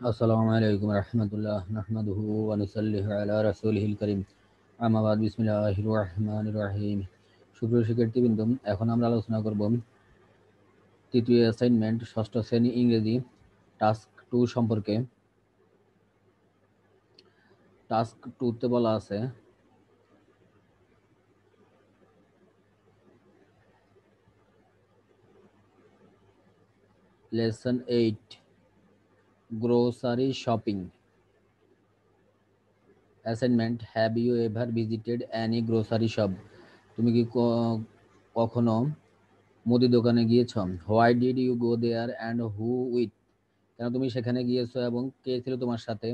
আসসালামু আলাইকুম রহমতুল্লাহ নাহমাদুহু ওয়া নুসাল্লিহু আলা রাসূলিহিল কারীম আম্মা বাদ বিসমিল্লাহির রহমানির রহিম। সুপ্রিয় শিক্ষার্থীবৃন্দ, এখন আমরা আলোচনা করব তৃতীয় অ্যাসাইনমেন্ট ষষ্ঠ শ্রেণী ইংরেজি টাস্ক 2 সম্পর্কে। টাস্ক 2 তে বলা আছে lesson 8 grocery shopping. Assignment, have you ever visited any grocery shop? তুমি কি কখনো মুদি দোকানে গিয়েছ? Why did you go there and who with? কেন তুমি সেখানে গিয়েছো এবং কে ছিল তোমার সাথে?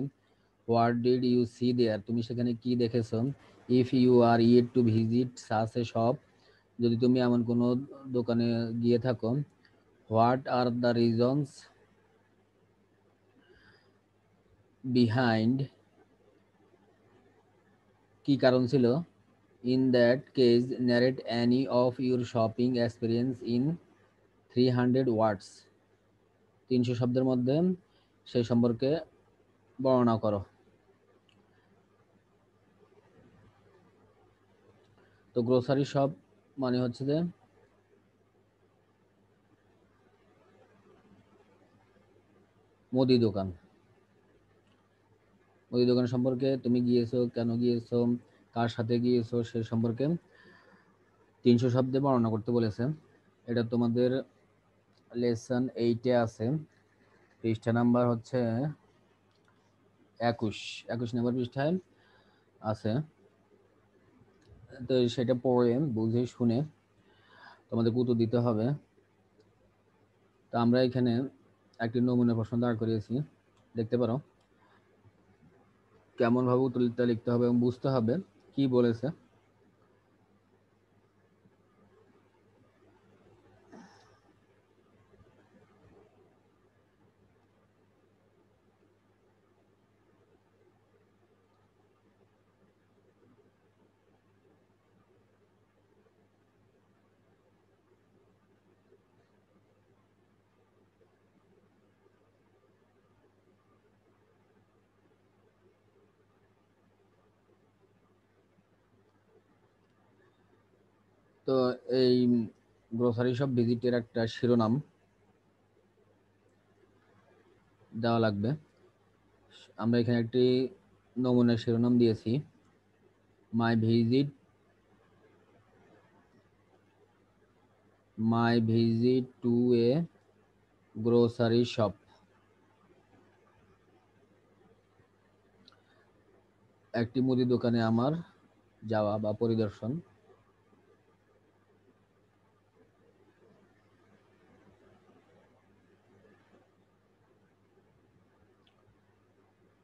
What did you see there? তুমি সেখানে কি দেখেছো? If you are yet to visit such a shop? যদি তুমি এমন কোনো দোকানে গিয়ে থাকো, what are the reasons behind? কি কারণ ছিল? In that case narrate any of your shopping experience in 300 ওয়ার্ডস। 300 শব্দের মধ্যে সেই সম্পর্কে বর্ণনা করো। তো গ্রোসারি শপ মানে হচ্ছে যে মুদি দোকান। মুদি দোকান সম্পর্কে তুমি গিয়েছো, কেন গিয়েছো, কার সাথে গিয়েছো, সে সম্পর্কে 300 শব্দে বর্ণনা করতে বলেছে। এটা তোমাদের লেসন 8-এ আছে। পৃষ্ঠা নাম্বার হচ্ছে 21 নম্বর পৃষ্ঠায় আছে। তো সেটা পড়ে বুঝে শুনে তোমাদের উত্তর দিতে হবে। তো আমরা এখানে একটি নমুনা প্রশ্ন দাঁড় করিয়েছি, দেখতে পারো। কেমন ভাবে উত্তরটা লিখতে হবে এবং বুঝতে হবে কি বলেছে। তো এই গ্রোসারি শপ ভিজিটের একটা শিরোনাম দেওয়া লাগবে। আমরা এখানে একটি নমুনা শিরোনাম দিয়েছি, my visit to a grocery shop. একটি মুদি দোকানে আমার যাওয়া বা পরিদর্শন।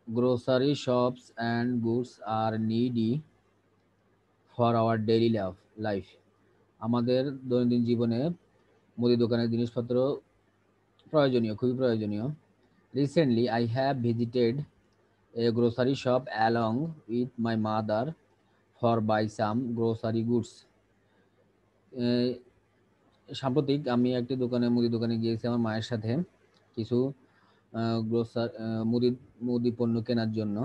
Grocery shops and goods are needy for our daily life. আমাদের দৈনন্দিন জীবনে মুদি দোকানের জিনিসপত্র প্রয়োজনীয়, খুবই প্রয়োজনীয়। Recently I have visited a grocery shop along with my mother for buy some grocery goods. সাম্প্রতিক আমি একটি মুদি দোকানে গিয়েছি আমার মায়ের সাথে কিছু গ্রোসার মুদি মুদি পণ্য কেনার জন্য,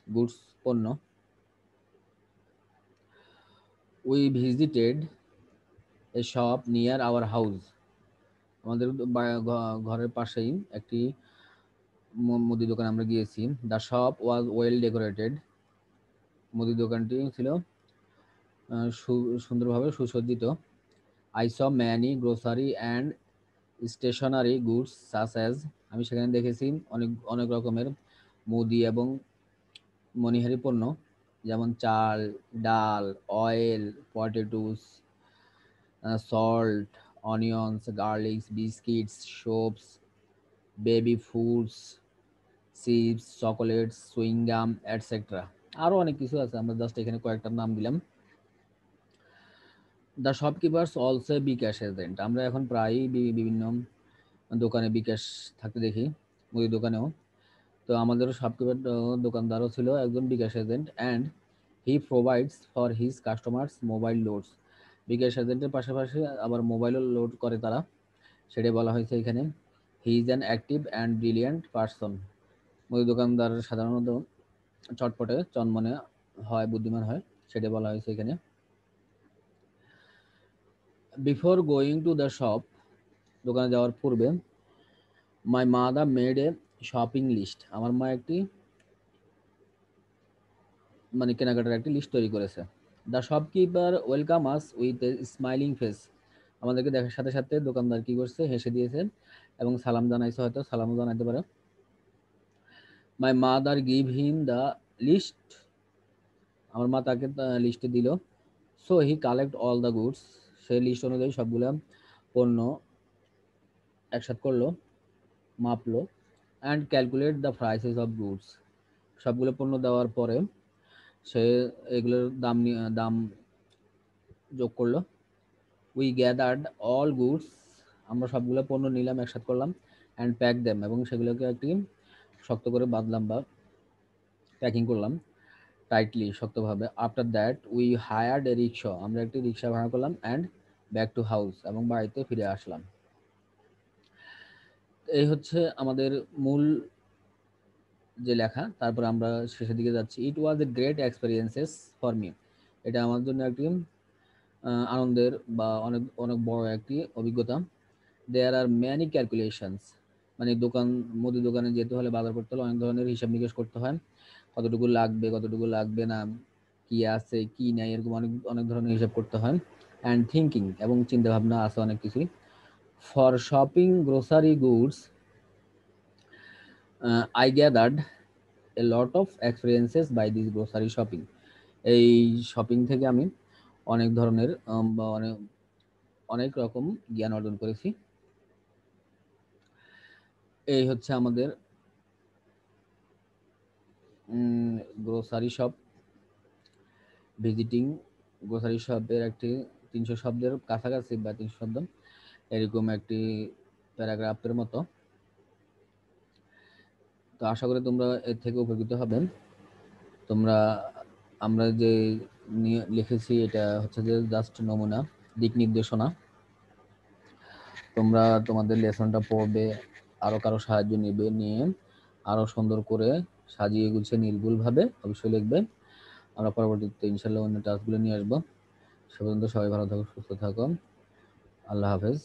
গুডস পণ্য। We visited a shop near our house. আমাদের ঘরের পাশেই একটি মুদি দোকানে আমরা গিয়েছি। The shop was well decorated. মুদি দোকানটি ছিল সুন্দরভাবে সুসজ্জিত। I saw many grocery and stationery goods such as. আমি সেখানে দেখেছি অনেক অনেক রকমের মুদি এবং মণিহারি পণ্য, যেমন চাল, ডাল, oil, potatoes, salt, onions, garlics, biscuits, soaps, baby foods, chips, chocolates, chewing gum, etcetera. আরও অনেক কিছু আছে, আমরা জাস্ট এখানে কয়েকটার নাম দিলাম। The shopkeepers also bKash agent. আমরা এখন প্রায়ই বিভিন্ন দোকানে বিকাশ থাকতে দেখি, মুদি দোকানেও। তো আমাদেরও শপকিপার দোকানদারও ছিল একজন bKash agent. And he provides for his customers mobile loads. BKash এজেন্টের পাশাপাশি আবার মোবাইলও লোড করে তারা, সেটাই বলা হয়েছে এখানে। He is an active and brilliant person. মুদি দোকানদার সাধারণত চটপটে, চনমনে হয়, বুদ্ধিমান হয়, সেটা বলা হয়েছে এখানে। Before going to the shop, দোকানে যাওয়ার পূর্বে, my mother made a shopping list, আমার মা একটি মানে কেনাকাটার একটি লিস্ট তৈরি করেছে। The shopkeeper welcome us with a smiling face, আমাদেরকে দেখার সাথে সাথে দোকানদার কি করছে, হেসে দিয়েছে এবং সালাম জানাইছে, হয়তো সালামও জানাইতে পারে। My mother give him the list, আমার মা তাকে লিস্টে দিল। So he collect all the goods, সে লিস্ট অনুযায়ী সবগুলো পণ্য একসাথে করলো, মাপলো। And calculate the prices of goods, সবগুলো পণ্য দেওয়ার পরে সে এগুলোর দাম যোগ করলো। উই গ্যাদার্ড অল গুডস, আমরা সবগুলো পণ্য নিলাম, একসাথে করলাম। অ্যান্ড প্যাক দেম, এবং সেগুলোকে একটি শক্ত করে বাঁধলাম বা প্যাকিং করলাম টাইটলি, শক্তভাবে। আফটার দ্যাট উই হায়ার্ড এ রিক্সা, আমরা একটি রিক্সা ভাড়া করলাম। অ্যান্ড ব্যাক টু হাউস, এবং বাড়িতে ফিরে আসলাম। এই হচ্ছে আমাদের মূল যে লেখা। তারপর আমরা শেষের দিকে যাচ্ছি। It was a great experiences for me, এটা আমার জন্য একটি আনন্দের বা অনেক অনেক বড় একটি অভিজ্ঞতা। দেয়ার আর ম্যানি ক্যালকুলেশনস, মানে মুদি দোকানে যেতে হলে, বাজার করতে হলে অনেক ধরনের হিসাব নিকেশ করতে হয়, কতটুকু লাগবে কতটুকু লাগবে না, কি আছে কি নাই, এরকম অনেক অনেক ধরনের হিসাব করতে হয়। অ্যান্ড থিঙ্কিং, এবং চিন্তা ভাবনা আছে অনেক কিছুই। For shopping grocery goods I gathered a lot of experiences by this grocery shopping, এই শপিং থেকে আমি অনেক ধরনের বা অনেক রকম জ্ঞান অর্জন করেছি। এই হচ্ছে আমাদের গ্রোসারি শপ ভিজিটিং, গ্রোসারি শপের একটি 300 শব্দের কাছাকাছি বা 300 শব্দ এরকম একটি প্যারাগ্রাফের মতো। তো আশা করি তোমরা এর থেকে উপকৃত হবেন। তোমরা আমরা যে লিখেছি এটা হচ্ছে যে জাস্ট নমুনা, দিক নির্দেশনা। তোমরা তোমাদের লেসনটা পড়বে, আরো কারো সাহায্য নেবে, নিয়ে আরো সুন্দর করে সাজিয়ে গুছিয়ে নির্ভুলভাবে অবশ্যই লিখবে। আমরা পরবর্তীতে ইনশাল্লাহ অন্য টাস্কগুলো নিয়ে আসবো। সে পর্যন্ত সবাই ভালো থাকো, সুস্থ থাকো। আল্লাহ হাফেজ।